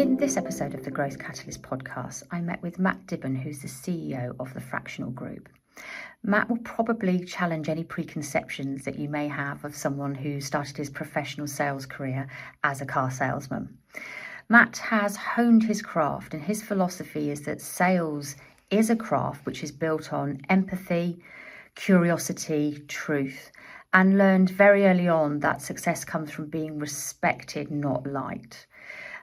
In this episode of the Growth Catalyst podcast, I met with Matt Dibben, who's the CEO of the Fractional Group. Matt will probably challenge any preconceptions that you may have of someone who started his professional sales career as a car salesman. Matt has honed his craft, and his philosophy is that sales is a craft which is built on empathy, curiosity, truth, and learned very early on that success comes from being respected, not liked.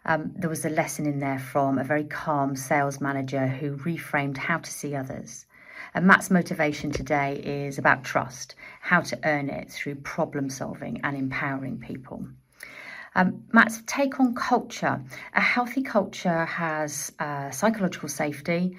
There was a lesson in there from a very calm sales manager who reframed how to see others. And Matt's motivation today is about trust, how to earn it through problem solving and empowering people. Matt's take on culture. A healthy culture has psychological safety,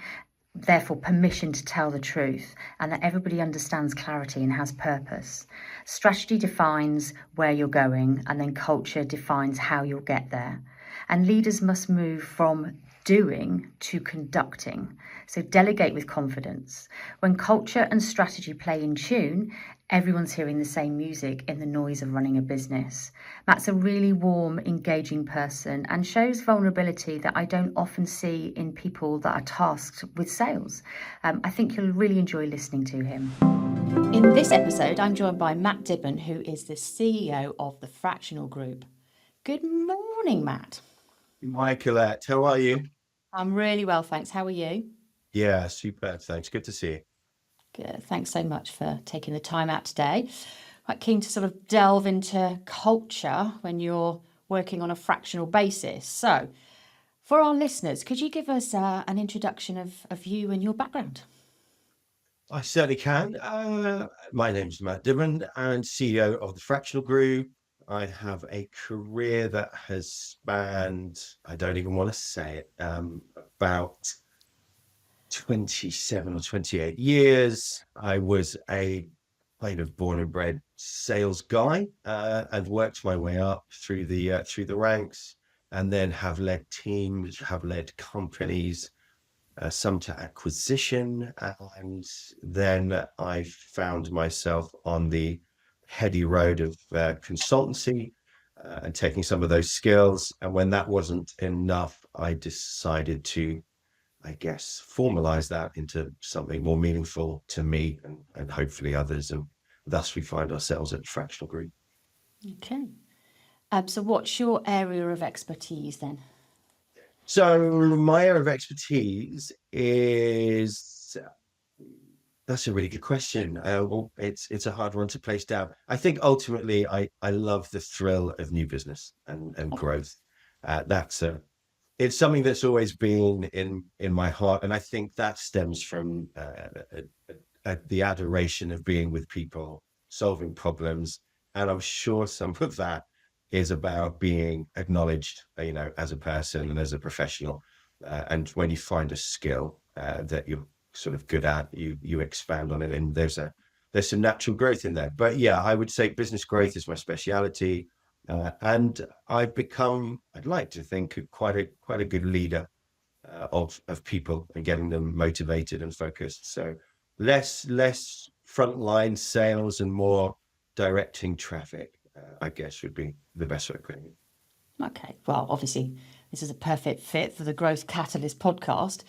therefore permission to tell the truth, and that everybody understands clarity and has purpose. Strategy defines where you're going, and then culture defines how you'll get there. And leaders must move from doing to conducting. So delegate with confidence. When culture and strategy play in tune, everyone's hearing the same music in the noise of running a business. Matt's a really warm, engaging person and shows vulnerability that I don't often see in people that are tasked with sales. I think you'll really enjoy listening to him. In this episode, I'm joined by Matt Dibben, who is the CEO of the Fractional Group. Good morning, Matt. Hi, Collette. How are you? I'm really well, thanks. How are you? Yeah, super. Thanks. Good to see you. Good. Thanks so much for taking the time out today. Quite keen to sort of delve into culture when you're working on a fractional basis. So, for our listeners, could you give us an introduction of you and your background? I certainly can. My name's Matt Dibben and CEO of the Fractional Group. I have a career that has spanned, I don't even want to say it, about 27 or 28 years. I was a kind of born and bred sales guy and worked my way up through the ranks, and then have led teams, have led companies, some to acquisition, and then I found myself on the heady road of consultancy and taking some of those skills. And when that wasn't enough, I decided to, I guess, formalize that into something more meaningful to me and hopefully others. And thus we find ourselves at the Fractional Group. Okay. So what's your area of expertise then? So my area of expertise is, that's a really good question. Well, it's a hard one to place down. I think ultimately I love the thrill of new business and growth. It's something that's always been in my heart. And I think that stems from the adoration of being with people, solving problems. And I'm sure some of that is about being acknowledged, as a person and as a professional. And when you find a skill that you're sort of good at, you expand on it, and there's some natural growth in there. But yeah, I would say business growth is my speciality, and I've become, I'd like to think, quite a good leader of people and getting them motivated and focused. So less frontline sales and more directing traffic, I guess would be the best way of putting it. Okay. Well, obviously, this is a perfect fit for the Growth Catalyst podcast.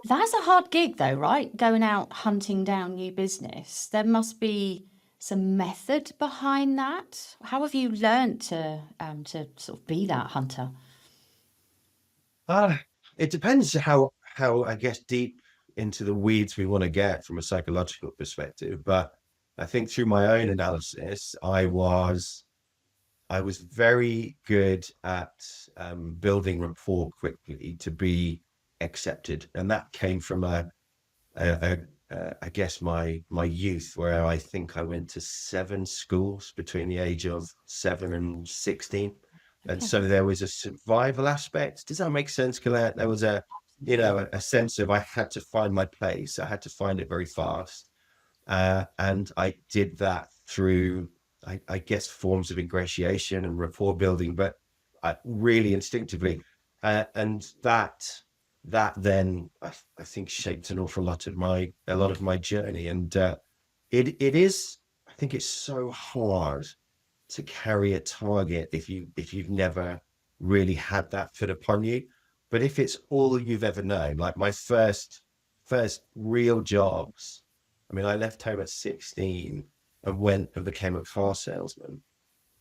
That's a hard gig, though, right? Going out hunting down new business. There must be some method behind that. How have you learned to sort of be that hunter? It depends how I guess deep into the weeds we want to get from a psychological perspective. But I think through my own analysis, I was very good at building rapport quickly to be accepted, and that came from I guess my youth, where I think I went to 7 schools between the age of 7 and 16, and so there was a survival aspect. Does that make sense, Collette? There was a sense of I had to find my place. I had to find it very fast, and I did that through I guess forms of ingratiation and rapport building, but really instinctively, and that then I think shaped an awful lot of my journey. And it is, I think it's so hard to carry a target if you've never really had that put upon you. But if it's all you've ever known, like my first real jobs, I mean, I left home at 16 and went and became a car salesman.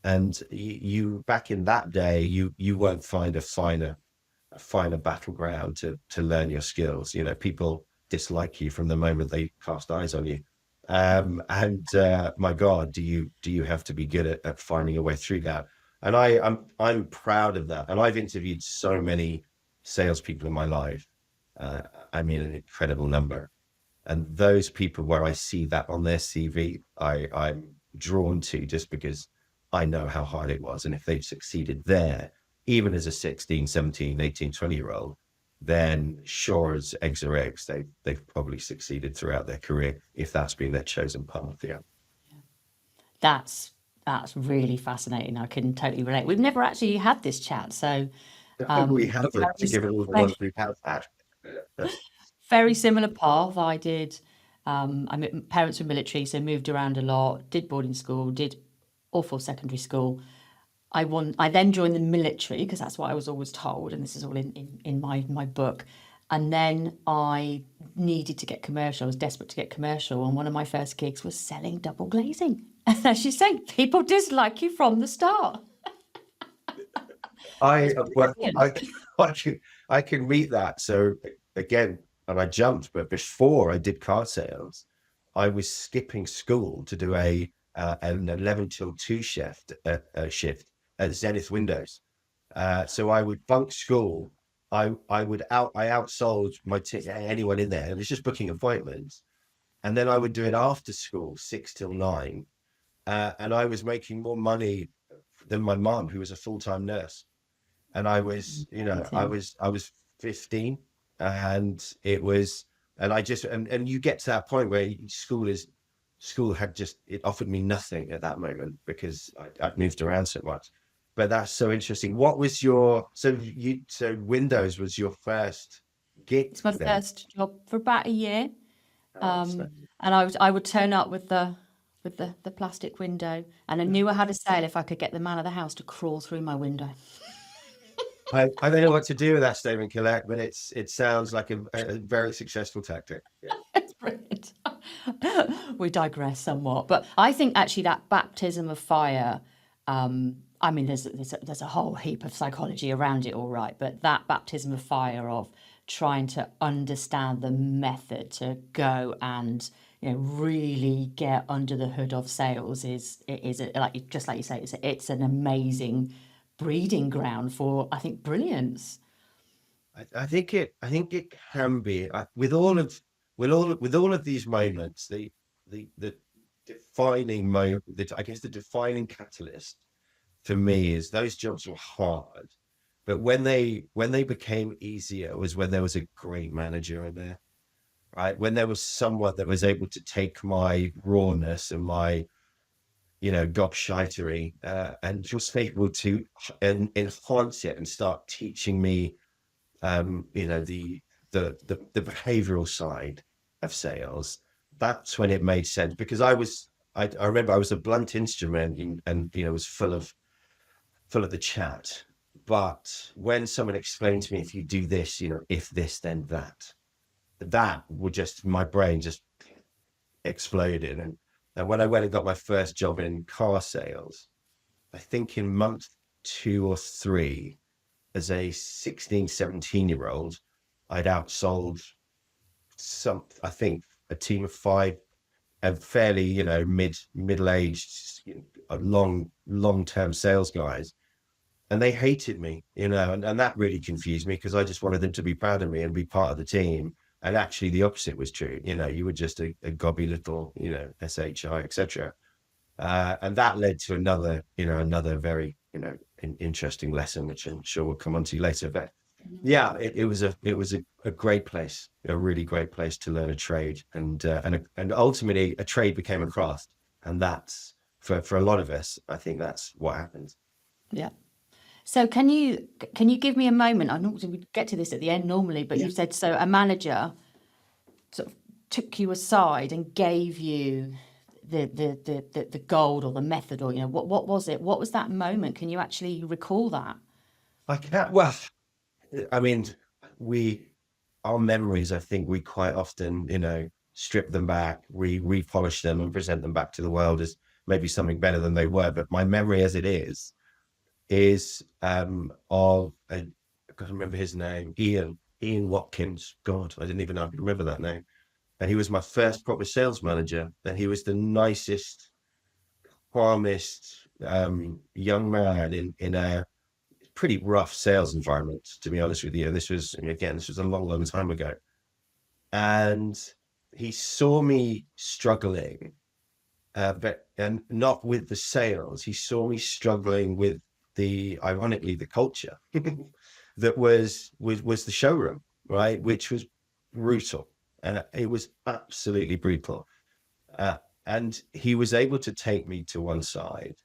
And you back in that day, you won't find a finer battleground to learn your skills. You know, people dislike you from the moment they cast eyes on you. And my God, do you have to be good at finding a way through that? And I'm proud of that. And I've interviewed so many salespeople in my life. Uh, I mean, an incredible number. And those people where I see that on their CV, I'm drawn to just because I know how hard it was. And if they've succeeded there, even as a 16, 17, 18, 20 year old, then sure as eggs are eggs, they've probably succeeded throughout their career if that's been their chosen path. Yeah. That's really fascinating. I can totally relate. We've never actually had this chat, so We haven't, to give it all the ones we've had. very similar path. I did. Parents were military, so moved around a lot. Did boarding school. Did awful secondary school. I then joined the military because that's what I was always told, and this is all in my book. And then I needed to get commercial. I was desperate to get commercial, and one of my first gigs was selling double glazing. And as you say, people dislike you from the start. Well, Brilliant. I can read that. So again, and I jumped, but before I did car sales, I was skipping school to do an 11 till 2 shift at Zenith Windows. So I would bunk school. I outsold anyone in there. It was just booking appointments, and then I would do it after school, 6 till 9, and I was making more money than my mum, who was a full-time nurse. And I was, I was 15, and I just, and you get to that point where school had just, it offered me nothing at that moment because I'd moved around so much. But that's so interesting. What was so Windows was your first gig It's my then? first job for about a year. So And I would turn up with the plastic window, and I knew I had a sale if I could get the man of the house to crawl through my window. I don't know what to do with that statement, Collette, but it sounds like a very successful tactic. Yeah. It's brilliant. We digress somewhat, but I think actually that baptism of fire. I mean, there's a whole heap of psychology around it, all right, but that baptism of fire of trying to understand the method to go and really get under the hood of sales is like just like you say, it's an amazing breeding ground for, I think, brilliance. I think it can be with all of these moments, the defining moment, I guess the defining catalyst for me is those jobs were hard, but when they became easier was when there was a great manager in there, right? When there was someone that was able to take my rawness and my gobshitery, and just able to enhance it and start teaching me the behavioral side of sales. That's when it made sense because I remember I was a blunt instrument and was full of the chat. But when someone explained to me, if you do this, if this, then that would just, my brain just exploded. And when I went and got my first job in car sales, I think in month 2 or 3, as a 16, 17-year-old, I'd outsold I think a team of 5 and fairly, middle-aged, long-term sales guys. And they hated me, and that really confused me because I just wanted them to be proud of me and be part of the team. And actually the opposite was true. You were just a gobby little, SHI, etc. And that led to another very, interesting lesson, which I'm sure we'll come on to later. But yeah, it was a great place, a really great place to learn a trade, and ultimately a trade became a craft, and that's for a lot of us. I think that's what happens. Yeah. So can you give me a moment? I know we get to this at the end normally, but Yeah. you said so a manager sort of took you aside and gave you the gold or the method, or what was it? What was that moment? Can you actually recall that? I can't. Well, I mean, we our memories. I think we quite often, strip them back, we repolish them, and present them back to the world as maybe something better than they were. But my memory, as it is of I can't remember his name, Ian Watkins. God, I didn't even know I could remember that name. And he was my first proper sales manager, and he was the nicest, calmest young man in a pretty rough sales environment, to be honest with you. This was a long, long time ago. And he saw me struggling, but and not with the sales. He saw me struggling with ironically, the culture that was the showroom, right? Which was brutal. And it was absolutely brutal. Uh, and he was able to take me to one side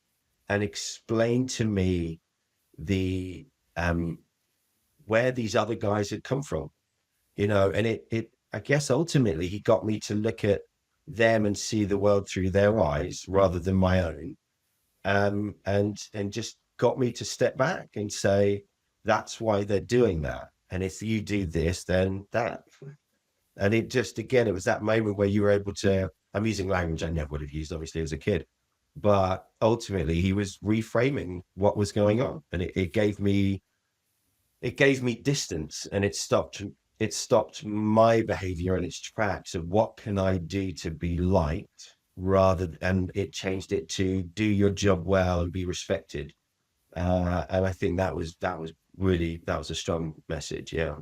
and explain to me the where these other guys had come from, and it I guess ultimately he got me to look at them and see the world through their eyes rather than my own. And just got me to step back and say, that's why they're doing that. And if you do this, then that. And it just, again, it was that moment where you were able to, I'm using language I never would have used, obviously, as a kid. But ultimately, he was reframing what was going on. And it gave me distance, and it stopped my behavior in its tracks of what can I do to be liked, and it changed it to do your job well and be respected. And I think that was a strong message. Yeah.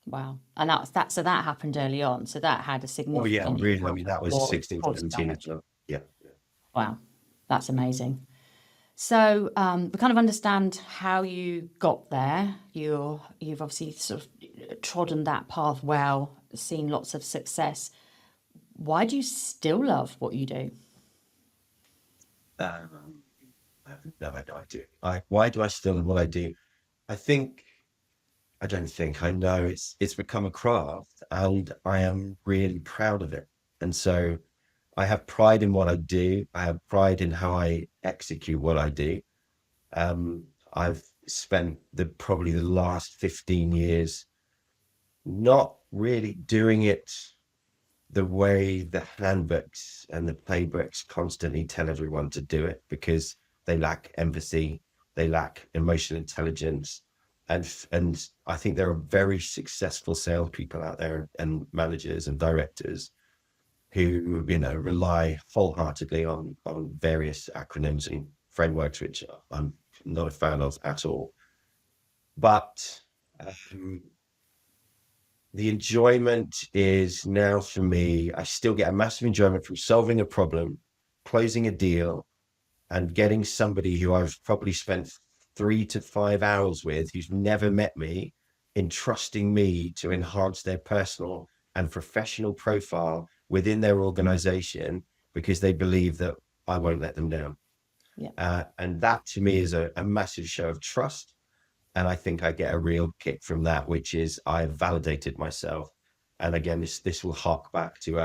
Wow. And so that happened early on. So that had a Oh yeah, significant really. I impact mean, that was on 16, your 17. direction. So yeah. Wow. That's amazing. So we kind of understand how you got there. You've obviously sort of trodden that path well, seen lots of success. Why do you still love what you do? Um, I have no idea. Why do I still do what I do? I think I don't think I know it's become a craft, and I am really proud of it. And so I have pride in what I do. I have pride in how I execute what I do. I've spent probably the last 15 years not really doing it the way the handbooks and the playbooks constantly tell everyone to do it, because they lack empathy, they lack emotional intelligence. And I think there are very successful salespeople out there, and managers and directors who, rely wholeheartedly on various acronyms and frameworks, which I'm not a fan of at all. But um, the enjoyment is now, for me, I still get a massive enjoyment from solving a problem, closing a deal, and getting somebody who I've probably spent 3 to 5 hours with, who's never met me, entrusting me to enhance their personal and professional profile within their organization, because they believe that I won't let them down. Yeah. And that to me is a massive show of trust. And I think I get a real kick from that, which is I've validated myself. And again, this will hark back to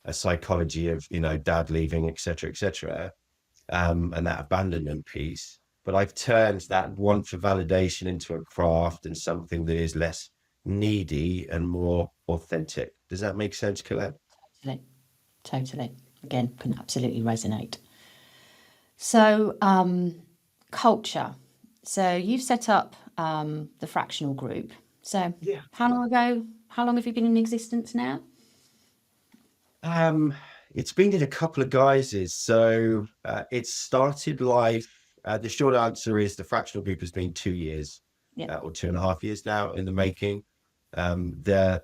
a psychology of, dad leaving, et cetera, et cetera, and that abandonment piece. But I've turned that want for validation into a craft and something that is less needy and more authentic. Does that make sense, Collette? Totally. Totally. Again, can absolutely resonate. So, culture. So you've set up the Fractional Group. So Yeah. how long have you been in existence now? It's been in a couple of guises. So it started life. The short answer is the Fractional Group has been 2 years, Yeah. or 2.5 years now in the making. The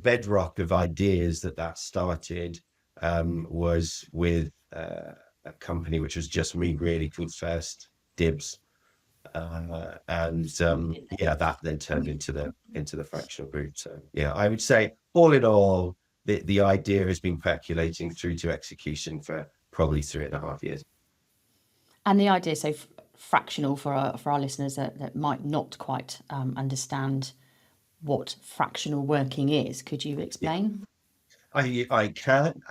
bedrock of ideas that started was with a company which was just me, really, called First Dibs. And yeah, that then turned into the Fractional Group. So yeah, I would say all in all, the idea has been percolating through to execution for probably 3.5 years. And the idea, so fractional for our listeners that might not quite understand what fractional working is, could you Yeah, explain? I can.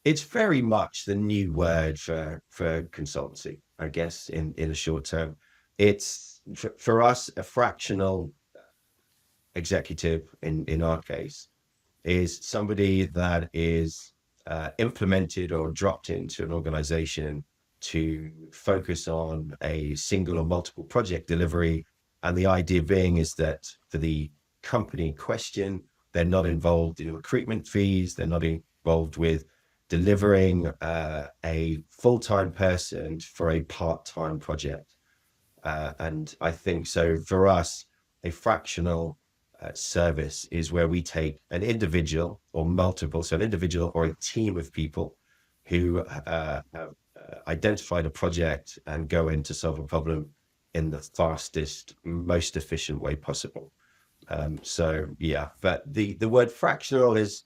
It's very much the new word for consultancy. I guess, in the short term. It's for us, a fractional executive in our case is somebody that is implemented or dropped into an organization to focus on a single or multiple project delivery. And the idea being is that for the company in question, they're not involved in recruitment fees, they're not involved with delivering a full-time person for a part-time project. And I think so for us, a fractional service is where we take an individual or multiple, so an individual or a team of people who have identified a project and go in to solve a problem in the fastest, most efficient way possible. So yeah, but the word fractional has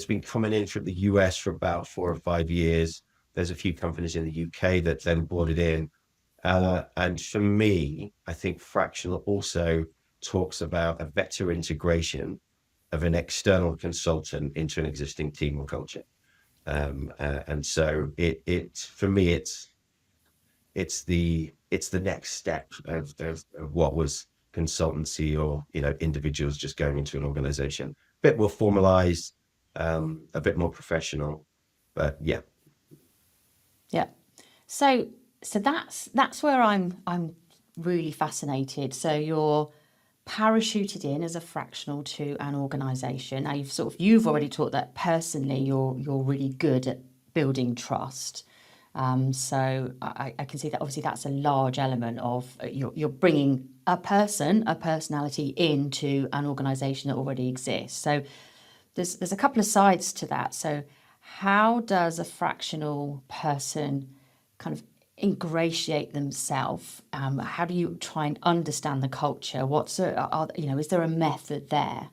been coming in from the US for about 4 or 5 years. There's a few companies in the UK that then brought it in. And for me, I think fractional also talks about a better integration of an external consultant into an existing team or culture. And so it for me, it's the next step of what was consultancy or individuals just going into an organization. A bit more formalized, a bit more professional, but yeah. Yeah. So that's where I'm really fascinated. So you're parachuted in as a fractional to an organization. Now you've already taught that personally you're really good at building trust. So I can see that obviously that's a large element of you're bringing a personality into an organization that already exists. So there's a couple of sides to that. So how does a fractional person kind of ingratiate themselves? How do you try and understand the culture? Is there a method there?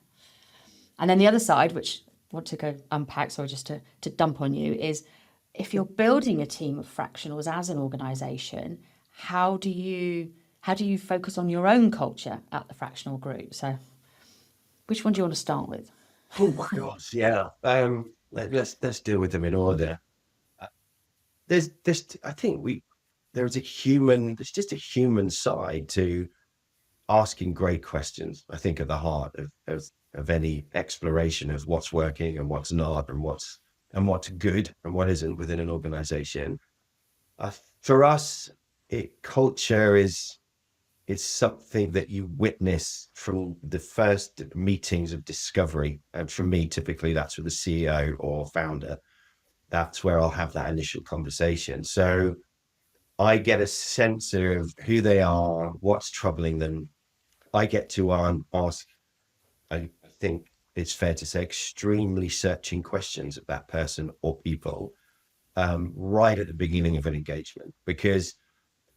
And then the other side, which I want to go unpack, sorry, just to dump on you, is if you're building a team of fractionals as an organization, how do you focus on your own culture at the fractional group? So which one do you want to start with? Oh my gosh, yeah. Let's deal with them in order. There's I think there's just a human side to asking great questions. I think at the heart of any exploration of what's working and what's not, and what's good and what isn't within an organization. For us, culture is something that you witness from the first meetings of discovery. And for me, typically that's with the CEO or founder. That's where I'll have that initial conversation. So I get a sense of who they are, what's troubling them. I get to ask, I think it's fair to say, extremely searching questions of that person or people right at the beginning of an engagement, because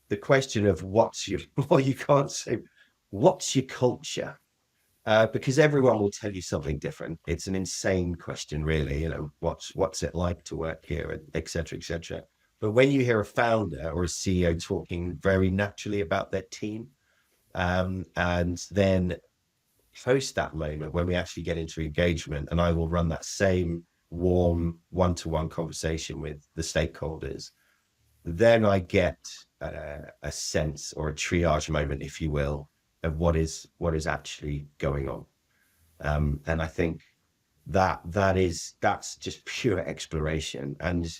the question of you can't say, what's your culture? Because everyone will tell you something different. It's an insane question, really. What's it like to work here, et cetera, et cetera. But when you hear a founder or a CEO talking very naturally about their team, and then post that moment when we actually get into engagement, and I will run that same warm one-to-one conversation with the stakeholders, then I get a sense or a triage moment, if you will, of what is actually going on. And I think that's just pure exploration. And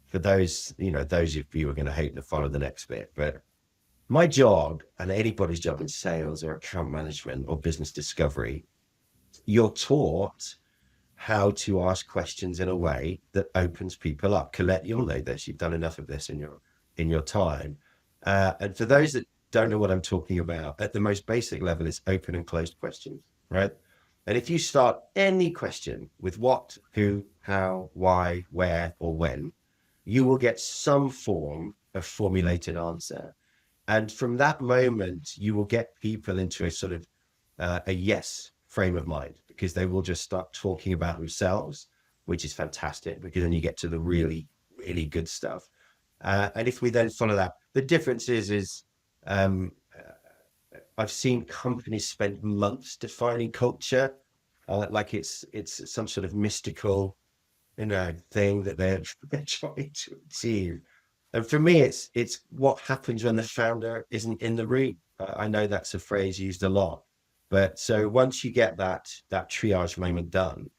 for those of you who are going to hate to follow the next bit, but my job and anybody's job in sales or account management or business discovery, you're taught how to ask questions in a way that opens people up. Collette, you'll know this. You've done enough of this in your time. And for those that don't know what I'm talking about, at the most basic level, it's open and closed questions, right? And if you start any question with what, who, how, why, where, or when, you will get some form of formulated answer. And from that moment, you will get people into a sort of a yes frame of mind, because they will just start talking about themselves, which is fantastic, because then you get to the really, really good stuff. And if we then follow that, the difference is I've seen companies spend months defining culture, like it's some sort of mystical, thing that they're trying to achieve. And for me, it's what happens when the founder isn't in the room. I know that's a phrase used a lot, but so once you get that triage moment done,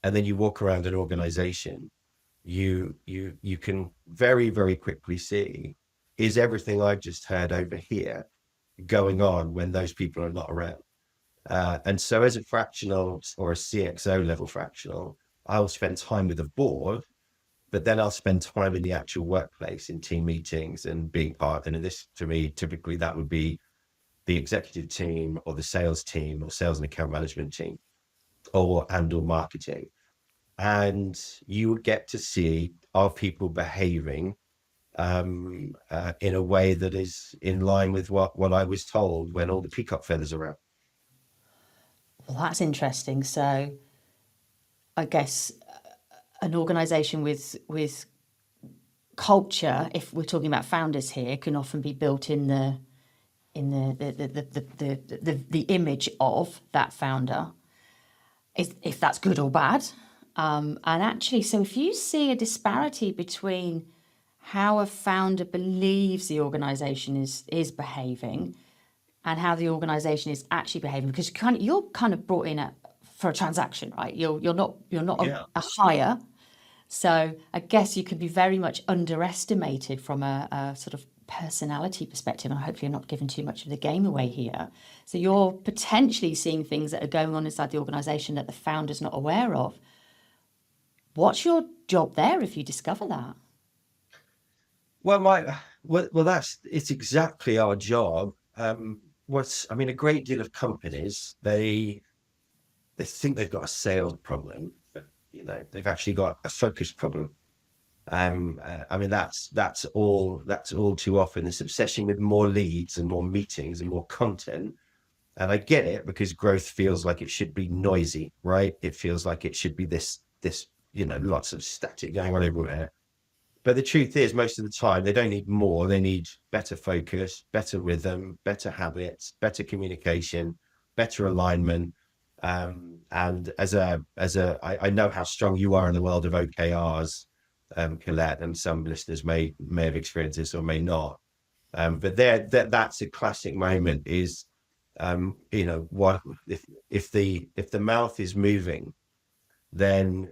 and then you walk around an organization, you can very, very quickly see, is everything I've just heard over here going on when those people are not around? And so as a fractional or a CXO level fractional, I'll spend time with the board, but then I'll spend time in the actual workplace in team meetings and being part. And in this, for me, typically that would be the executive team or the sales team or sales and account management team or marketing. And you would get to see, are people behaving in a way that is in line with what I was told when all the peacock feathers are out. Well, that's interesting. So I guess an organization with culture, if we're talking about founders here, can often be built in the image of that founder, if that's good or bad. And actually, so if you see a disparity between how a founder believes the organization is behaving and how the organization is actually behaving, because you're kind of brought in for a transaction, right? You're not Yeah. a hire. So I guess you can be very much underestimated from a sort of personality perspective, and hopefully you're not giving too much of the game away here. So you're potentially seeing things that are going on inside the organization that the founder's not aware of. What's your job there if you discover that? Well, it's exactly our job. I mean, a great deal of companies, they think they've got a sales problem, but they've actually got a focus problem. I mean, that's all too often, this obsession with more leads and more meetings and more content. And I get it, because growth feels like it should be noisy, right? It feels like it should be this, lots of static going on everywhere. But the truth is, most of the time, they don't need more. They need better focus, better rhythm, better habits, better communication, better alignment. And I know how strong you are in the world of OKRs, Collette, and some listeners may have experienced this or may not. But that's a classic moment. Is what if the mouth is moving, then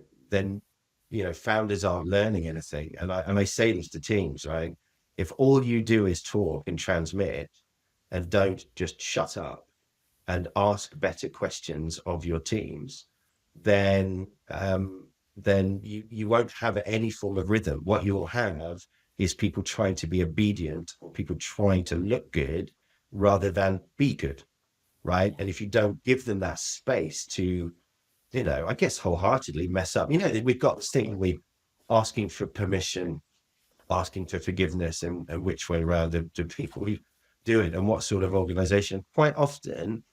founders aren't learning anything. And I say this to teams, right? If all you do is talk and transmit and don't just shut up and ask better questions of your teams, then you won't have any form of rhythm. What you will have is people trying to be obedient, or people trying to look good rather than be good, right? And if you don't give them that space to, I guess, wholeheartedly mess up. We've got this thing, we asking for permission, asking for forgiveness, and which way around do people do it, and what sort of organization? Quite often,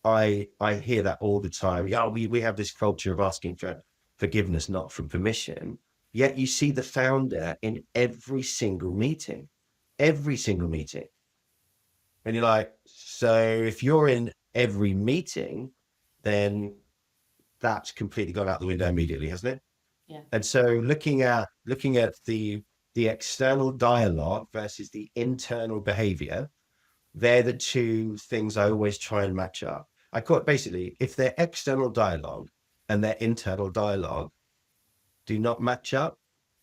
I hear that all the time. Yeah, we have this culture of asking for forgiveness, not for permission. Yet you see the founder in every single meeting, and you're like, so if you're in every meeting, then that's completely gone out the window immediately, hasn't it? Yeah. And so looking at the external dialogue versus the internal behavior, they're the two things I always try and match up. I call it, basically, if their external dialogue and their internal dialogue do not match up,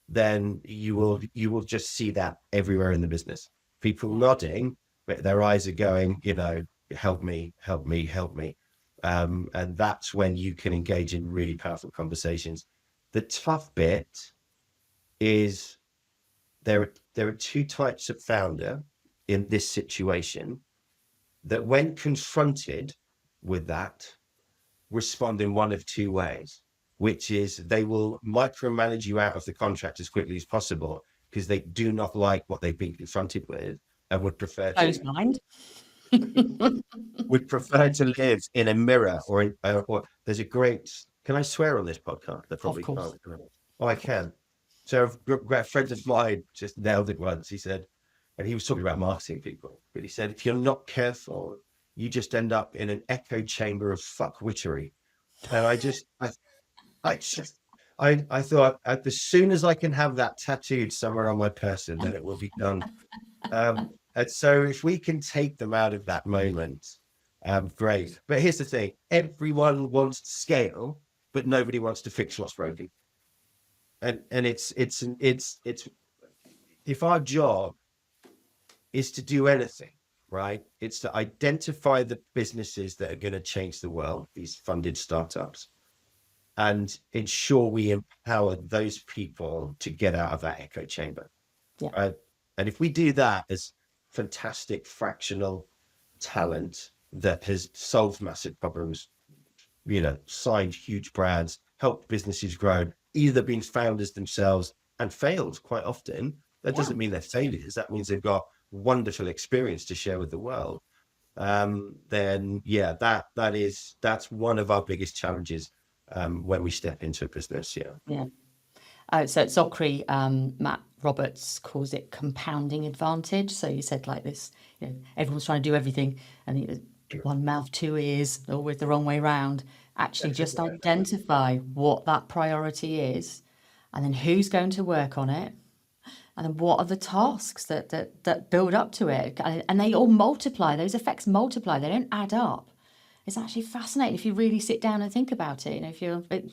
then you will just see that everywhere in the business. People nodding, but their eyes are going, help me, help me, help me. And that's when you can engage in really powerful conversations. The tough bit is there are two types of founder in this situation that, when confronted with that, respond in one of two ways, which is they will micromanage you out of the contract as quickly as possible because they do not like what they've been confronted with and would prefer Closed mind. to live in a mirror, or there's a great, can I swear on this podcast? I probably Of course. can't. Oh, I can. So a friend of mine just nailed it once. He said, and he was talking about marketing people, but he said, if you're not careful, you just end up in an echo chamber of fuckwittery. And I just I thought as soon as I can have that tattooed somewhere on my person, then it will be done. And so if we can take them out of that moment, great. But here's the thing: everyone wants to scale, but nobody wants to fix what's broken. And it's if our job is to do anything, right? It's to identify the businesses that are going to change the world, these funded startups, and ensure we empower those people to get out of that echo chamber. Yeah. Right? And if we do that as fantastic fractional talent that has solved massive problems, signed huge brands, helped businesses grow, either been founders themselves and failed quite often, that doesn't mean they're failures. That means they've got wonderful experience to share with the world. Then yeah, that's one of our biggest challenges when we step into a business. Yeah. So at Zockery, Matt Roberts calls it compounding advantage. So you said like this, everyone's trying to do everything, and one mouth, two ears, always the wrong way round. Actually, just identify what that priority is, and then who's going to work on it, and then what are the tasks that build up to it, and they all multiply. Those effects multiply. They don't add up. It's actually fascinating if you really sit down and think about it.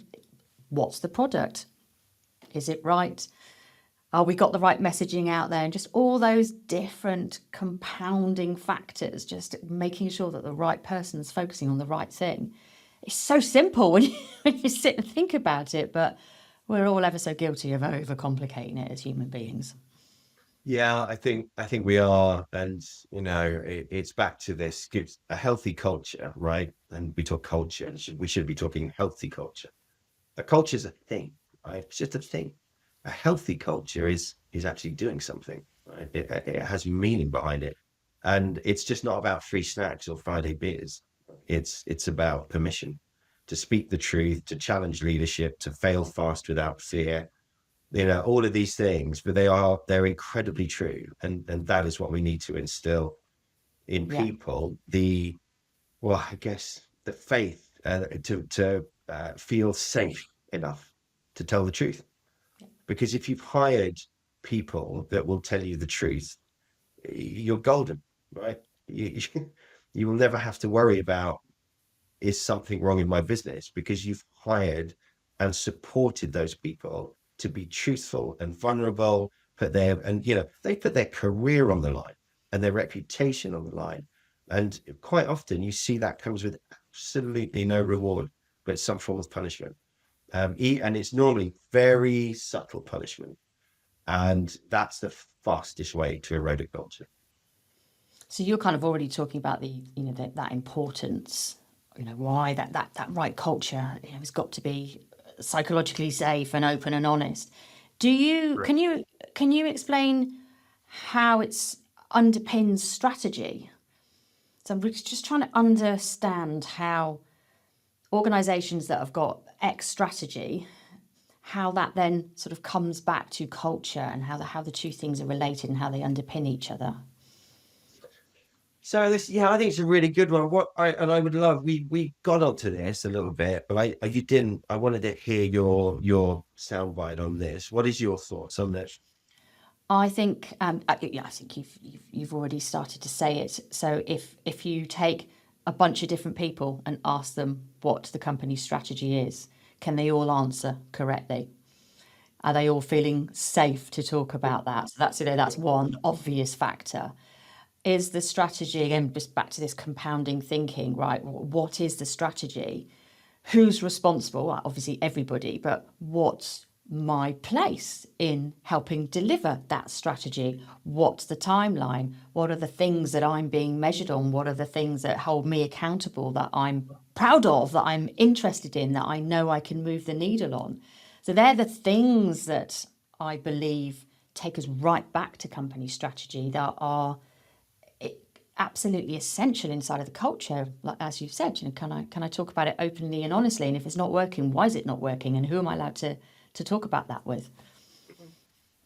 What's the product? Is it right? Oh, we got the right messaging out there, and just all those different compounding factors, just making sure that the right person's focusing on the right thing. It's so simple when you sit and think about it, but we're all ever so guilty of overcomplicating it as human beings. Yeah, I think we are, and it's back to this: gives a healthy culture, right? And we talk culture, we should be talking healthy culture. A culture is a thing, right? It's just a thing. A healthy culture is actually doing something, right? It has meaning behind it, and it's just not about free snacks or Friday beers. It's about permission to speak the truth, to challenge leadership, to fail fast without fear. All of these things, but they're incredibly true, and that is what we need to instill in Yeah. people. I guess the faith to feel safe enough to tell the truth. Because if you've hired people that will tell you the truth, you're golden, right? You will never have to worry about, is something wrong in my business? Because you've hired and supported those people to be truthful and vulnerable, they put their career on the line and their reputation on the line. And quite often you see that comes with absolutely no reward, but some form of punishment. And it's normally very subtle punishment. And that's the fastest way to erode a culture. So you're kind of already talking about that importance, why that right culture has got to be psychologically safe and open and honest. Can you explain how it's underpins strategy? So I'm just trying to understand how organizations that have got X strategy, how that then sort of comes back to culture, and how the two things are related and how they underpin each other. So I think it's a really good one. I would love, we got onto this a little bit, but I wanted to hear your soundbite on this. What is your thoughts on this? I think I think you've already started to say it. So if you take a bunch of different people and ask them what the company's strategy is, can they all answer correctly? Are they all feeling safe to talk about that? So that's one obvious factor. Is the strategy, again, just back to this compounding thinking, right? What is the strategy? Who's responsible? Well, obviously everybody, but what's my place in helping deliver that strategy? What's the timeline? What are the things that I'm being measured on? What are the things that hold me accountable, that I'm proud of, that I'm interested in, that I know I can move the needle on? So they're the things that I believe take us right back to company strategy, that are absolutely essential inside of the culture. Like, as you've said, can I talk about it openly and honestly? And if it's not working, why is it not working? And who am I allowed to talk about that with?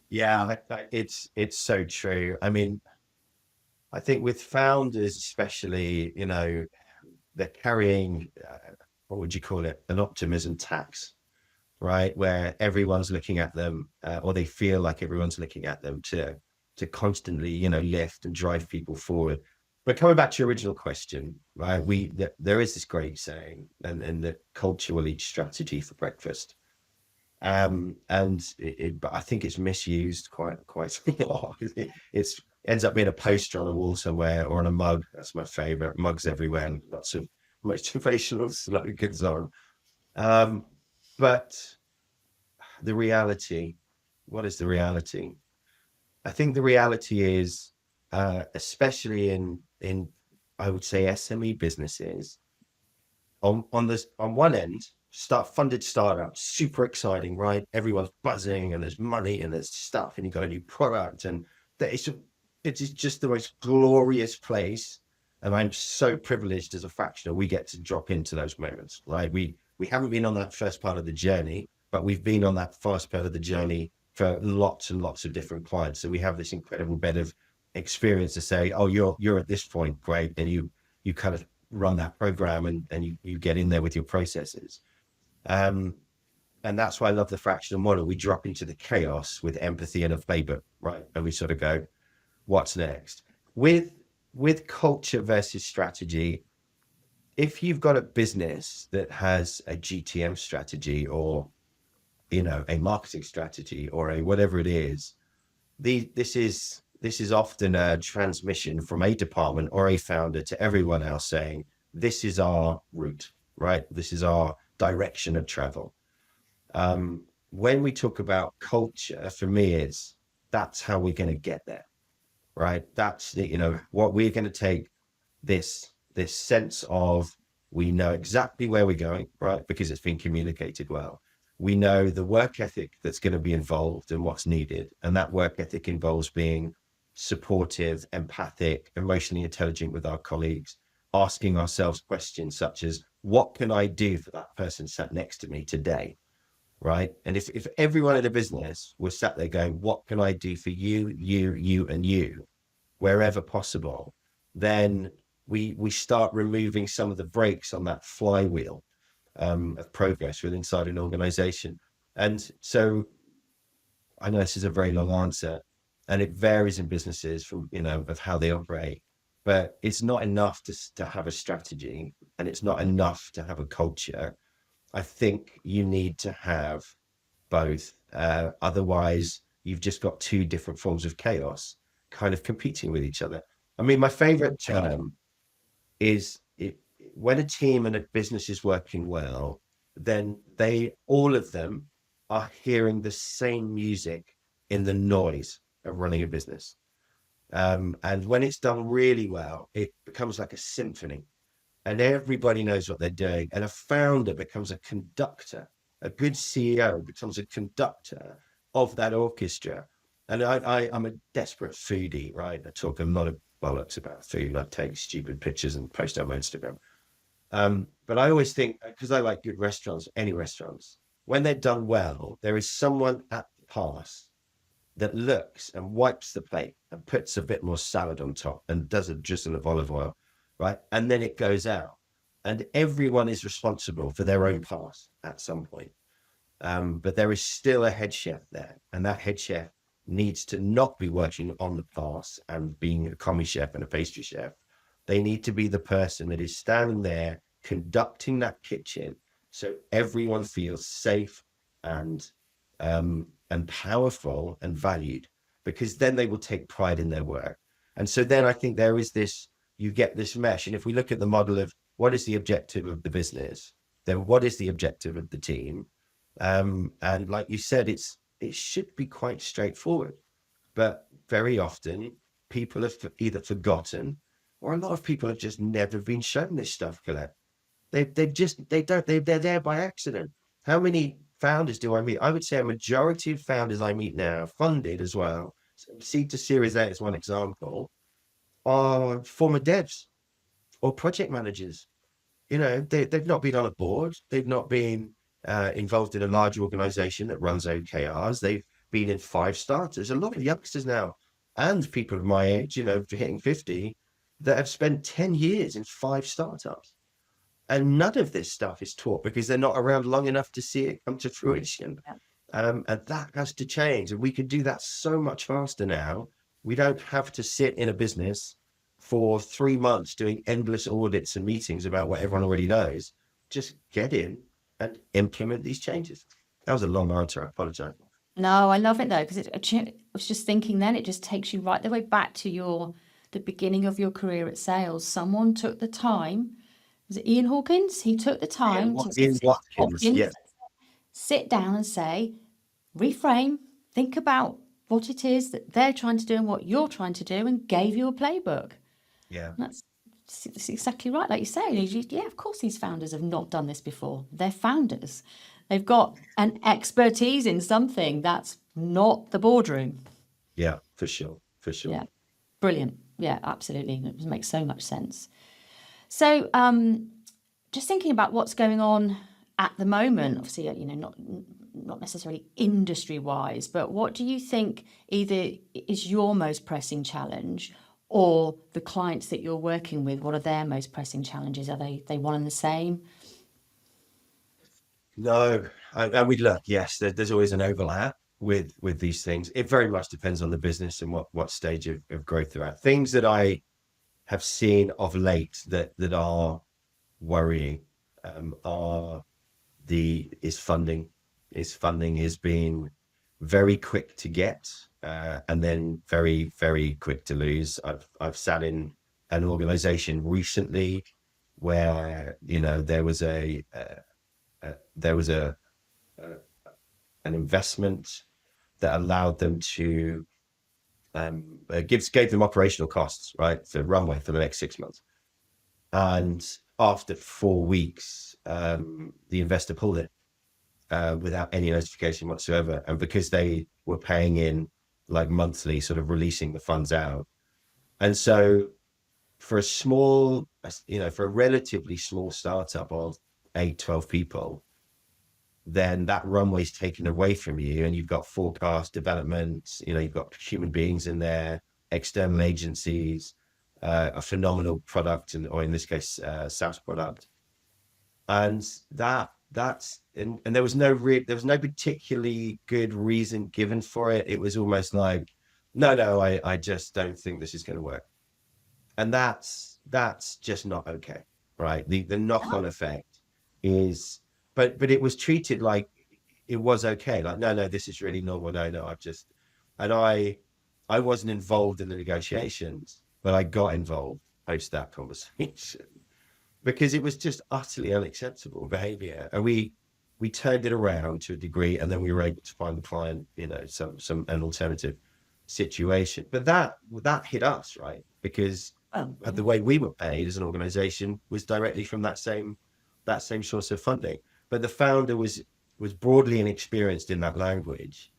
Yeah, it's so true. I mean, I think with founders, especially, they're carrying, what would you call it? An optimism tax. right? Where everyone's looking at them, or they feel like everyone's looking at them to constantly, lift and drive people forward. But coming back to your original question, right? There is this great saying, and the culture will eat strategy for breakfast. But I think it's misused quite a lot. It's ends up being a poster on a wall somewhere or on a mug. That's my favorite. Mugs everywhere, and lots of motivational slogans on. Um, but the reality, what is the reality? I think the reality is, especially in I would say SME businesses, on one end, funded startups, super exciting, right? Everyone's buzzing and there's money and there's stuff and you got a new product and it is just the most glorious place. And I'm so privileged as a fractional, we get to drop into those moments, right? We haven't been on that first part of the journey, but we've been on that first part of the journey for lots and lots of different clients. So we have this incredible bed of experience to say, oh, you're at this point, great, and you kind of run that program and you get in there with your processes. And that's why I love the fractional model. We drop into the chaos with empathy and a playbook, right? And we sort of go, what's next? With culture versus strategy, if you've got a business that has a GTM strategy or, a marketing strategy or a whatever it is, this is often a transmission from a department or a founder to everyone else saying, this is our route, right? This is our direction of travel. When we talk about culture, for me, that's how we're going to get there, right? That's what we're going to take this sense of, we know exactly where we're going, right? Because it's been communicated well. We know the work ethic that's going to be involved and what's needed. And that work ethic involves being supportive, empathic, emotionally intelligent with our colleagues, asking ourselves questions such as, what can I do for that person sat next to me today? Right. And if everyone in a business was sat there going, what can I do for you, and you, wherever possible, then we start removing some of the brakes on that flywheel of progress within inside an organization. And so I know this is a very long answer and it varies in businesses from, of how they operate, but it's not enough to have a strategy and it's not enough to have a culture. I think you need to have both. Otherwise, you've just got two different forms of chaos kind of competing with each other. I mean, my favorite term is when a team and a business is working well, then all of them are hearing the same music in the noise of running a business. And when it's done really well, it becomes like a symphony and everybody knows what they're doing. And a founder becomes a conductor. A good CEO becomes a conductor of that orchestra. And I'm a desperate foodie, right? I talk a lot of bollocks about food. I take stupid pictures and post on my Instagram. But I always think, because I like good restaurants, any restaurants, when they're done well, there is someone at the pass that looks and wipes the plate and puts a bit more salad on top and does a drizzle of olive oil, right? And then it goes out. And everyone is responsible for their own pass at some point. But there is still a head chef there. And that head chef needs to not be working on the pass and being a commis chef and a pastry chef. They need to be the person that is standing there conducting that kitchen so everyone feels safe and powerful and valued, because then they will take pride in their work. And so then I think there is you get this mesh. And if we look at the model of what is the objective of the business, then what is the objective of the team? And like you said, it should be quite straightforward, but very often people have either forgotten or a lot of people have just never been shown this stuff, Collette. They're there by accident. How many founders do I meet? I would say a majority of founders I meet now, funded as well, seed to Series A is one example, are former devs or project managers. They've not been on a board. They've not been involved in a large organization that runs OKRs. They've been in 5 starters. A lot of youngsters now and people of my age, hitting 50, that have spent 10 years in 5 startups. And none of this stuff is taught because they're not around long enough to see it come to fruition. Yeah. And that has to change. And we can do that so much faster now. We don't have to sit in a business for 3 months doing endless audits and meetings about what everyone already knows. Just get in and implement these changes. That was a long answer. I apologize. No, I love it though, because I was just thinking then it just takes you right the way back to the beginning of your career at sales. Someone took the time. Was it Ian Hawkins? He took the time to Ian Watkins, yes. sit down and say, reframe, think about what it is that they're trying to do and what you're trying to do, and gave you a playbook. Yeah. That's exactly right. Like you say, yeah, of course these founders have not done this before. They're founders. They've got an expertise in something that's not the boardroom. Yeah, for sure. For sure. Yeah, brilliant. Yeah, absolutely. It makes so much sense. So, just thinking about what's going on at the moment, obviously, not necessarily industry wise, but what do you think either is your most pressing challenge, or the clients that you're working with, what are their most pressing challenges? Are they one and the same? No, and we look, yes, there's always an overlap with these things. It very much depends on the business and what stage of growth they're at. Things that I have seen of late that are worrying is funding. Funding is being very quick to get and then very, very quick to lose. I've sat in an organization recently where there was an investment that allowed them to gave them operational costs, right, for runway for the next 6 months. And after 4 weeks, the investor pulled it without any notification whatsoever. And because they were paying in like monthly, sort of releasing the funds out. And so for for a relatively small startup of 8, 12 people, then that runway's taken away from you, and you've got forecast development, you've got human beings in there, external agencies, a phenomenal product, or in this case, SaaS product. And and there was no particularly good reason given for it. It was almost like, no, I just don't think this is going to work. And that's just not okay, right? The knock-on effect is, but it was treated like it was okay. Like, no, this is really normal. No, I wasn't involved in the negotiations, but I got involved post that conversation because it was just utterly unacceptable behavior. And we turned it around to a degree, and then we were able to find the client, an alternative situation. But that hit us, right? Because the way we were paid as an organization was directly from that same source of funding. But the founder was broadly inexperienced in that language,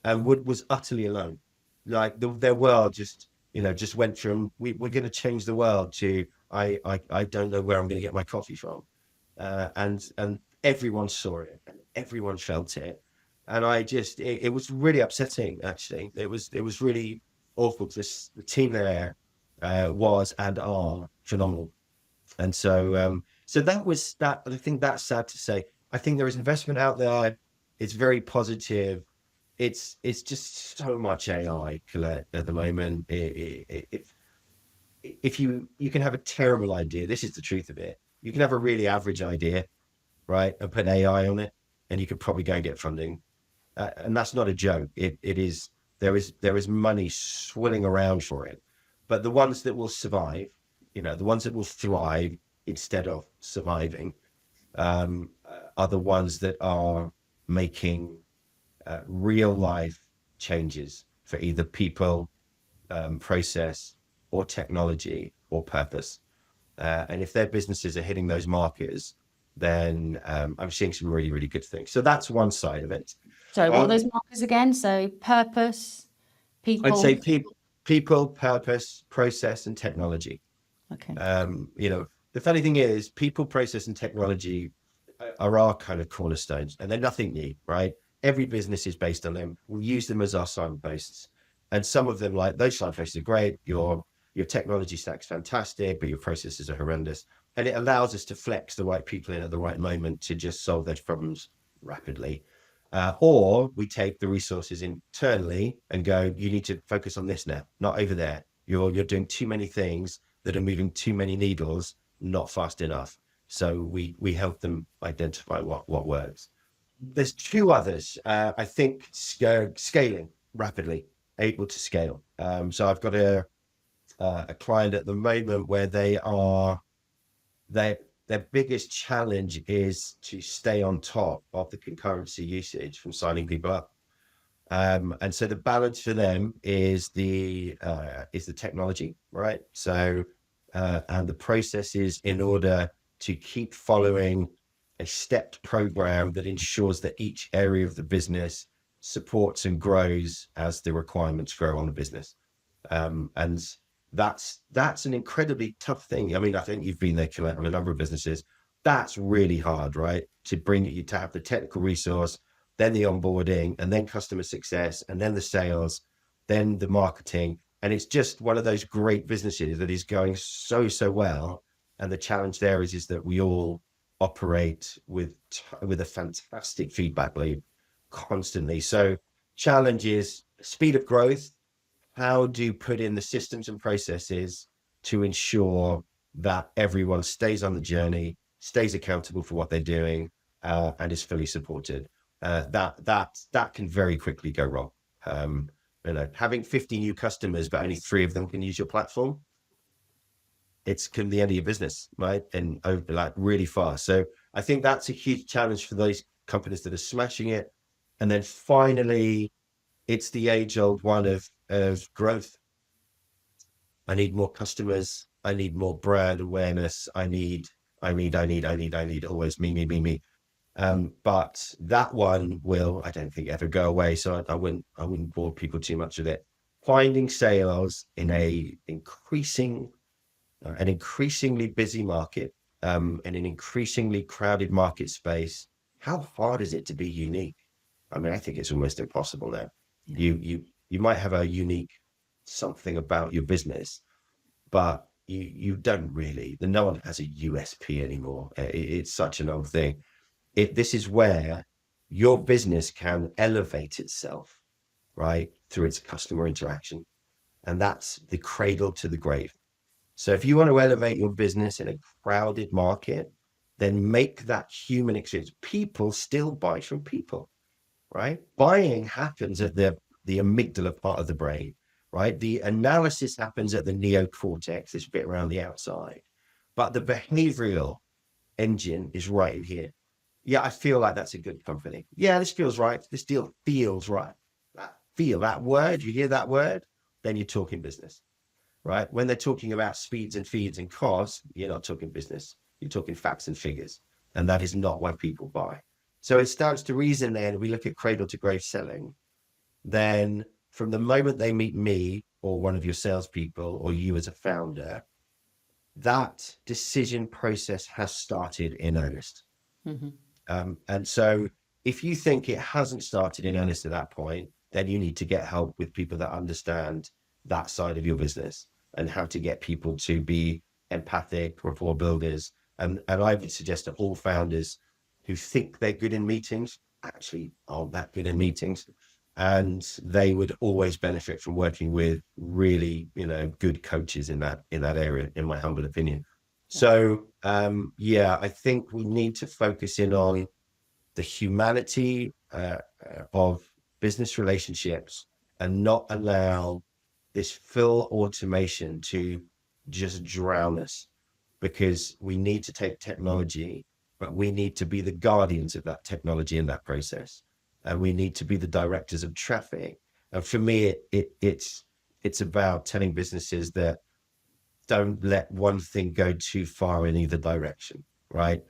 and was utterly alone. Like their world just went from we're going to change the world to I don't know where I'm going to get my coffee from, and everyone saw it and everyone felt it, and it was really upsetting. Actually, it was really awful. The team there was and are phenomenal, and so that was that. I think that's sad to say. I think there is investment out there. It's very positive. It's just so much AI, Collette, at the moment. If you can have a terrible idea, this is the truth of it. You can have a really average idea, right, and put AI on it, and you could probably go and get funding. And that's not a joke. It is there is money swirling around for it. But the ones that will survive, the ones that will thrive instead of surviving, are the ones that are making real life changes for either people, process, or technology, or purpose. And if their businesses are hitting those markers, then I'm seeing some really, really good things. So that's one side of it. So what are those markers again? So purpose, people. I'd say people, purpose, process, and technology. Okay. The funny thing is, people, process, and technology are our kind of cornerstones, and they're nothing new, right? Every business is based on them. We use them as our signposts, and some of them, like those signposts, are great. Your technology stack's fantastic, but your processes are horrendous. and it allows us to flex the right people in at the right moment to just solve those problems rapidly. Or we take the resources internally and go, you need to focus on this now, not over there. You're doing too many things that are moving too many needles, not fast enough. So we help them identify what works. There's two others. I think scaling rapidly, able to scale. So I've got a client at the moment where their biggest challenge is to stay on top of the concurrency usage from signing people up. And so the balance for them is the technology, right? So and the processes in order to keep following a stepped program that ensures that each area of the business supports and grows as the requirements grow on the business. And that's an incredibly tough thing. I mean, I think you've been there, Collette, on a number of businesses. That's really hard, right? To have the technical resource, then the onboarding, and then customer success, and then the sales, then the marketing. And it's just one of those great businesses that is going so well. And the challenge there is that we all operate with a fantastic feedback loop constantly. So challenge is speed of growth. How do you put in the systems and processes to ensure that everyone stays on the journey, stays accountable for what they're doing, and is fully supported? That can very quickly go wrong. Having 50 new customers, but only 3 of them can use your platform, can be the end of your business, right? And like really fast. So I think that's a huge challenge for those companies that are smashing it. And then finally, it's the age-old one of growth. I need more customers. I need more brand awareness. I need always me. But that one will, I don't think, ever go away. So I wouldn't bore people too much with it. Finding sales in an increasingly busy market, in an increasingly crowded market space. How hard is it to be unique? I mean, I think it's almost impossible now. Yeah. You might have a unique something about your business, but you don't really. No one has a USP anymore. It's such an old thing. This is where your business can elevate itself, right, through its customer interaction, and that's the cradle to the grave. So if you want to elevate your business in a crowded market, then make that human experience. People still buy from people. Right? Buying happens at the amygdala part of the brain, right? The analysis happens at the neocortex, this bit around the outside. But the behavioral engine is right in here. Yeah, I feel like that's a good company. Yeah, this feels right. This deal feels right. That word, you hear that word, then you're talking business, right? When they're talking about speeds and feeds and costs, you're not talking business. You're talking facts and figures. And that is not why people buy. So it starts to reason then, we look at cradle to grave selling, then from the moment they meet me or one of your salespeople or you as a founder, that decision process has started in earnest. Mm-hmm. And so if you think it hasn't started in earnest at that point, then you need to get help with people that understand that side of your business and how to get people to be empathic, rapport builders. And I would suggest that all founders who think they're good in meetings actually aren't that good in meetings, and they would always benefit from working with really, good coaches in that area, in my humble opinion. So, I think we need to focus in on the humanity of business relationships and not allow this full automation to just drown us, because we need to take technology, but we need to be the guardians of that technology in that process. And we need to be the directors of traffic. And for me, it's about telling businesses that don't let one thing go too far in either direction, right?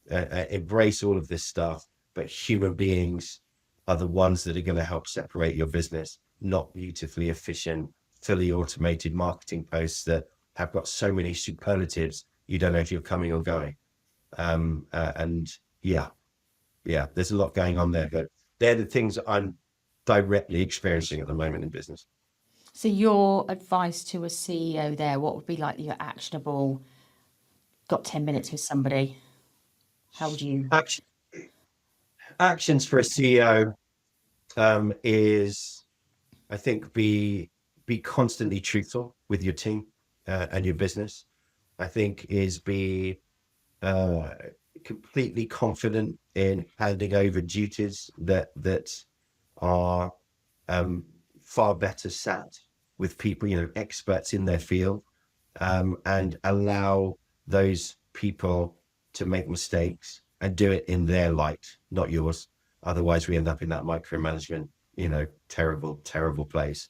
Embrace all of this stuff, but human beings are the ones that are going to help separate your business, not beautifully efficient, fully automated marketing posts that have got so many superlatives, you don't know if you're coming or going. There's a lot going on there, but they're the things that I'm directly experiencing at the moment in business. So your advice to a CEO there, what would be like your actionable got 10 minutes with somebody, how would you? Action, actions for a CEO is, I think, be constantly truthful with your team and your business. I think is be uh, completely confident in handing over duties that are far better sat with people, experts in their field, and allow those people to make mistakes and do it in their light, not yours. Otherwise, we end up in that micromanagement, terrible, terrible place.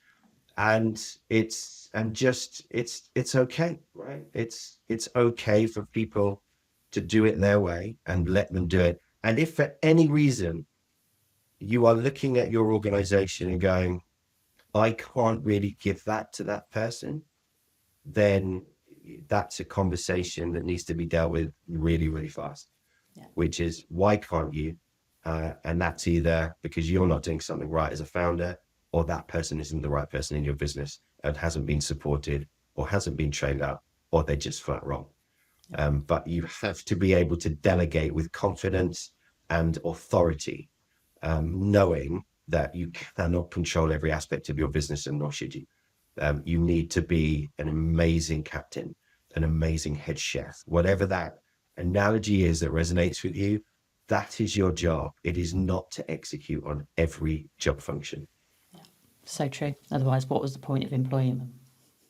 And it's okay, right? It's okay for people to do it their way and let them do it. And if for any reason you are looking at your organization and going, I can't really give that to that person, then that's a conversation that needs to be dealt with really, really fast, Yeah. which is why can't you? And that's either because you're not doing something right as a founder, or that person isn't the right person in your business and hasn't been supported or hasn't been trained up, or they're just flat wrong. But you have to be able to delegate with confidence and authority, knowing that you cannot control every aspect of your business, and nor should you. You need to be an amazing captain, an amazing head chef, whatever that analogy is that resonates with you. That is your job. It is not to execute on every job function. So true. Otherwise, what was the point of employing them?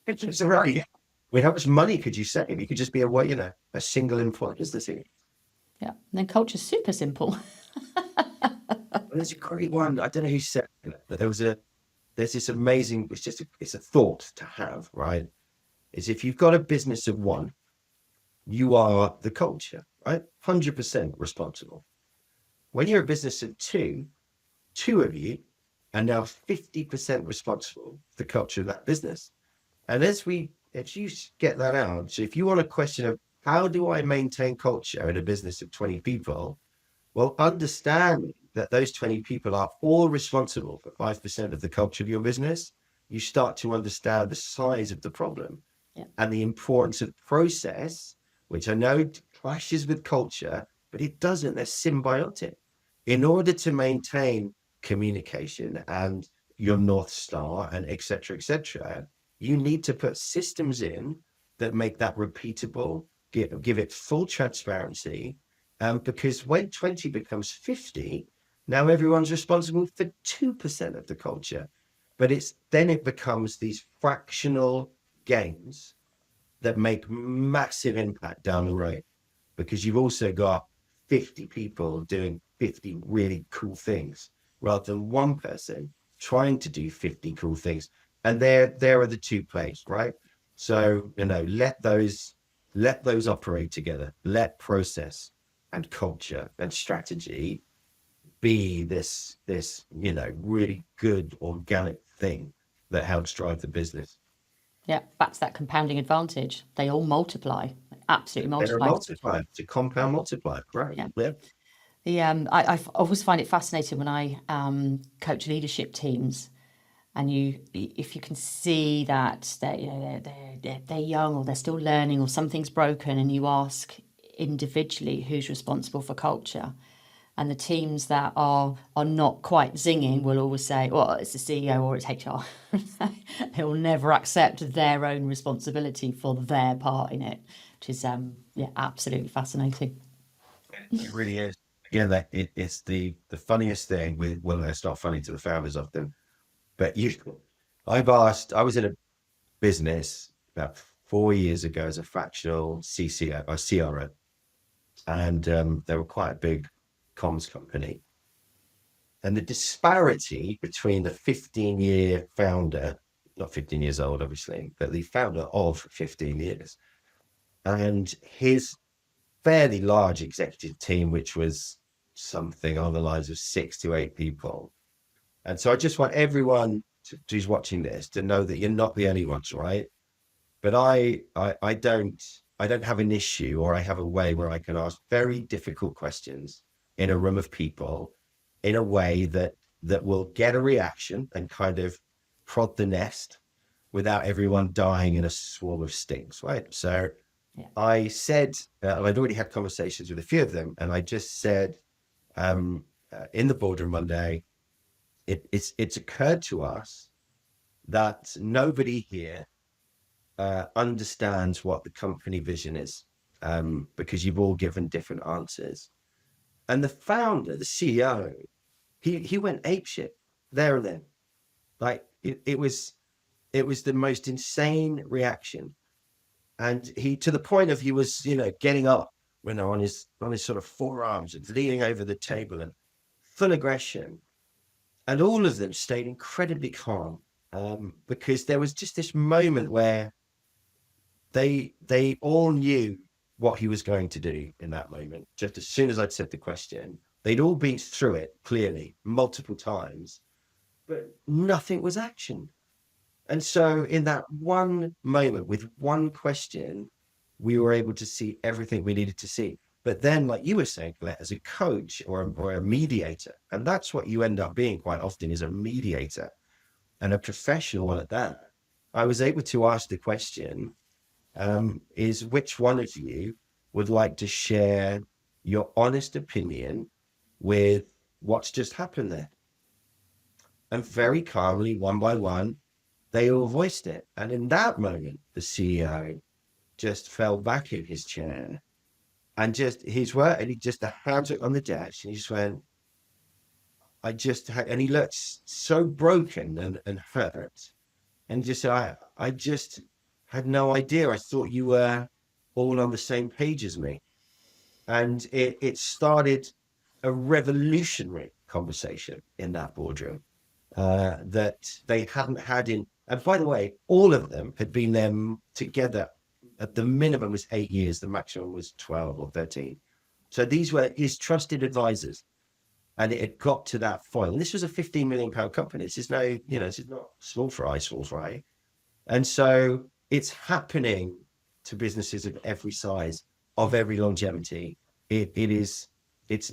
It's right. I mean, how much money could you save? You could just be a single employee business. Yeah. And then culture's super simple. There's a great one. I don't know who said it, but there's this amazing, it's a thought to have, right? Is if you've got a business of one, you are the culture, right? 100% responsible. When you're a business of two of you are now 50% responsible for the culture of that business. And as you get that out, so if you want a question of how do I maintain culture in a business of 20 people, well, understand that those 20 people are all responsible for 5% of the culture of your business. You start to understand the size of the problem. Yeah. And the importance of process, which I know clashes with culture, but it doesn't. They're symbiotic. In order to maintain communication and your North Star and et cetera, you need to put systems in that make that repeatable, give it full transparency. Because when 20 becomes 50, now everyone's responsible for 2% of the culture. But it becomes these fractional gains that make massive impact down the road, because you've also got 50 people doing 50 really cool things rather than one person trying to do 50 cool things. And there are the two plays, right? So, let those operate together. Let process and culture and strategy be this really good organic thing that helps drive the business. Yeah. Back to that compounding advantage. They all multiply. Absolutely They're a multiply. multiplier. It's a compound multiplier, right? Yeah. I always find it fascinating when I coach leadership teams, and if you can see that they're young, or they're still learning, or something's broken, and you ask individually who's responsible for culture, and the teams that are not quite zinging will always say, well, it's the CEO or it's HR. They will never accept their own responsibility for their part in it, which is absolutely fascinating. It really is. Again, it's the funniest thing it's not funny to the founders often, but I was in a business about 4 years ago as a fractional CCO or CRO, and they were quite a big comms company. And the disparity between the 15-year founder, not 15 years old, obviously, but the founder of 15 years, and his fairly large executive team, which was something on the lines of 6 to 8 people. And so I just want everyone who's watching this to know that you're not the only ones, right? But I don't have an issue, or I have a way where I can ask very difficult questions in a room of people in a way that will get a reaction and kind of prod the nest without everyone dying in a swarm of stings, right? So Yeah. I said, and I'd already had conversations with a few of them, and I just said in the boardroom one day, it's occurred to us that nobody here understands what the company vision is, because you've all given different answers. And the founder, the CEO, he went apeshit there and then. Like it was the most insane reaction. And he, to the point of he was, getting up, on his sort of forearms and leaning over the table and full aggression. And all of them stayed incredibly calm, because there was just this moment where they all knew what he was going to do in that moment. Just as soon as I'd said the question, they'd all been through it clearly multiple times, but nothing was actioned. And so in that one moment with one question, we were able to see everything we needed to see. But then, like you were saying, Collette, as a coach or a mediator, and that's what you end up being quite often, is a mediator and a professional one at that. I was able to ask the question, is which one of you would like to share your honest opinion with what's just happened there? And very calmly, one by one, they all voiced it. And in that moment, the CEO just fell back in his chair and just and he just, the hands on the desk, and he just went, and he looked so broken and hurt. And just said, I just had no idea. I thought you were all on the same page as me. And it started a revolutionary conversation in that boardroom that they hadn't had in. And by the way, all of them had been there together. At the minimum was 8 years. The maximum was 12 or 13. So these were his trusted advisors. And it had got to that point. And this was a £15 million company. This is this is not small fry. And so it's happening to businesses of every size, of every longevity. It's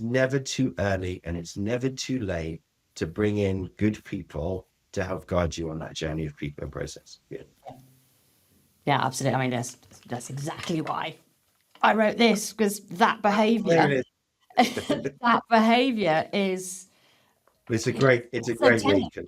never too early and it's never too late to bring in good people to help guide you on that journey of people and process. Yeah, absolutely. I mean, that's exactly why I wrote this, because that behavior, that behavior is. It's a great week.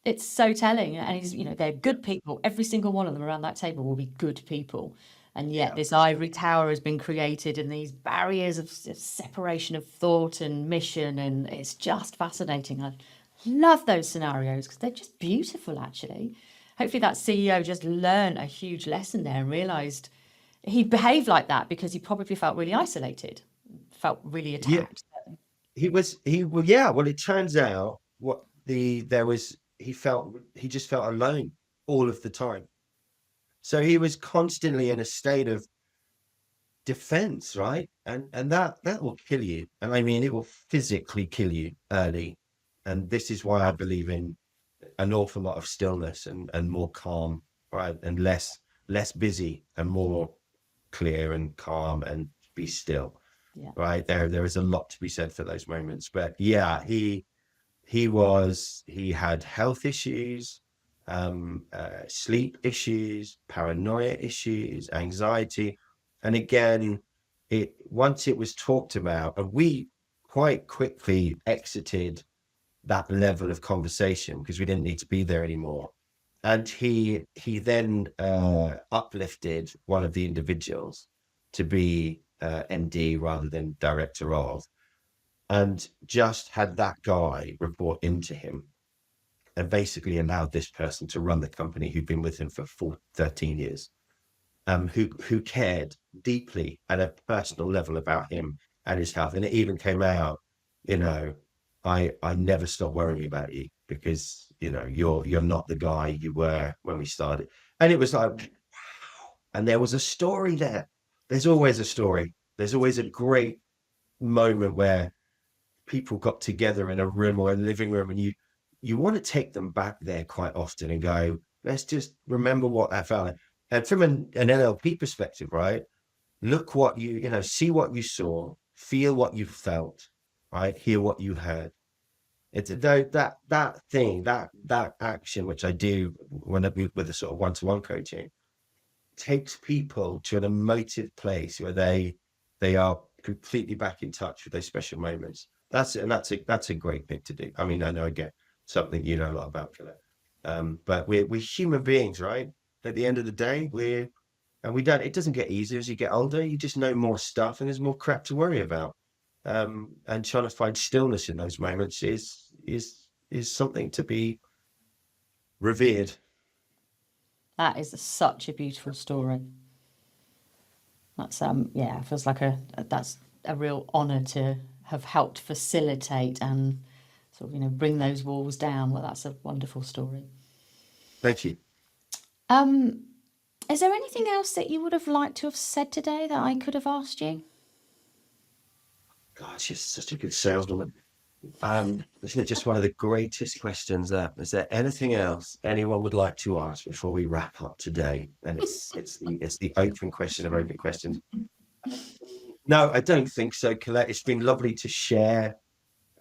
It's so telling. And they're good people. Every single one of them around that table will be good people. And yet this ivory tower has been created, and these barriers of separation of thought and mission. And it's just fascinating. I love those scenarios because they're just beautiful, actually. Hopefully that CEO just learned a huge lesson there and realized he behaved like that because he probably felt really isolated, felt really attacked. Yeah. Well, it turns out he just felt alone all of the time. So he was constantly in a state of defense, right? And that will kill you. And I mean, it will physically kill you early. And this is why I believe in an awful lot of stillness and more calm, right? And less busy and more clear and calm and be still. Yeah. Right. There is a lot to be said for those moments. But yeah, he had health issues, sleep issues, paranoia issues, anxiety. And again, once it was talked about, and we quite quickly exited that level of conversation because we didn't need to be there anymore. And he then uplifted one of the individuals to be MD rather than director of, and just had that guy report into him and basically allowed this person to run the company who'd been with him for 13 years, who cared deeply at a personal level about him and his health. And it even came out, I never stop worrying about you because, you're not the guy you were when we started. And it was like, wow. And there was a story there. There's always a story. There's always a great moment where people got together in a room or a living room, and you want to take them back there quite often and go, let's just remember what that felt like. And from an NLP perspective, right? Look what see what you saw, feel what you felt, right? Hear what you heard. It's that thing, that action, which I do when I with a sort of one-to-one coaching, takes people to an emotive place where they are completely back in touch with those special moments. That's a great thing to do. I mean, I know I get something you know a lot about, Collette. But we're human beings, right? At the end of the day, it doesn't get easier as you get older. You just know more stuff and there's more crap to worry about. And trying to find stillness in those moments is something to be revered. That is such a beautiful story. That's yeah, it feels like that's a real honour to have helped facilitate and sort of, you know, bring those walls down. Well, that's a wonderful story. Thank you. Is there anything else that you would have liked to have said today that I could have asked you? God, she's such a good saleswoman. Isn't it just one of the greatest questions there? Is there anything else anyone would like to ask before we wrap up today? And it's the open question of open questions. No, I don't think so, Collette. It's been lovely to share,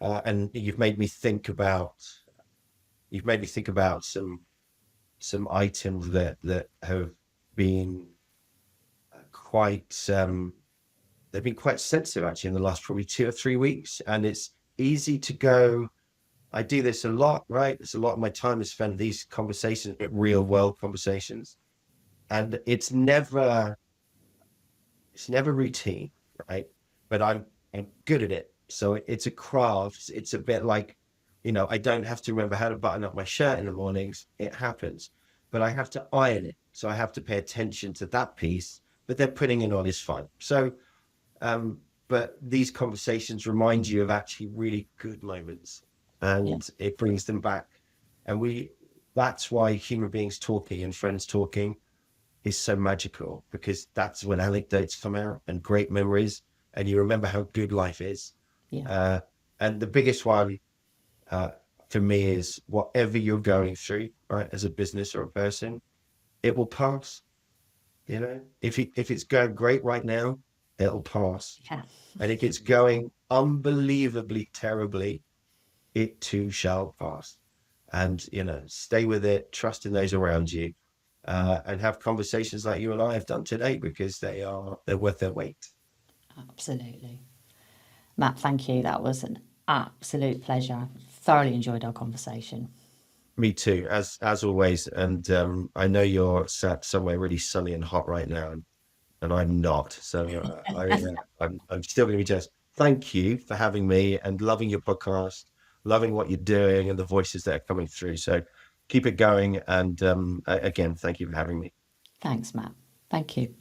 and you've made me think about some items that have been quite they've been quite sensitive actually in the last probably 2 or 3 weeks, and it's easy to go. I do this a lot, right? There's a lot of my time is spent these conversations, real world conversations, and it's never routine, right? But I'm good at it, so it's a craft. It's a bit like, you know, I don't have to remember how to button up my shirt in the mornings. It happens, but I have to iron it, so I have to pay attention to that piece. But then putting it on is fine. So. But these conversations remind you of actually really good moments, and it brings them back. And that's why human beings talking and friends talking is so magical, because that's when anecdotes come out and great memories, and you remember how good life is. Yeah. And the biggest one for me is whatever you're going through, right, as a business or a person, it will pass. You know, if it's going great right now, it'll pass. Yeah. And if it's going unbelievably terribly, it too shall pass. And, you know, stay with it, trust in those around you, and have conversations like you and I have done today, because they're worth their weight. Absolutely. Matt, thank you. That was an absolute pleasure. Thoroughly enjoyed our conversation. Me too, as always. And I know you're sat somewhere really sunny and hot right now, and I'm not. So I'm still going to be just thank you for having me, and loving your podcast, loving what you're doing and the voices that are coming through. So keep it going. And again, thank you for having me. Thanks, Matt. Thank you.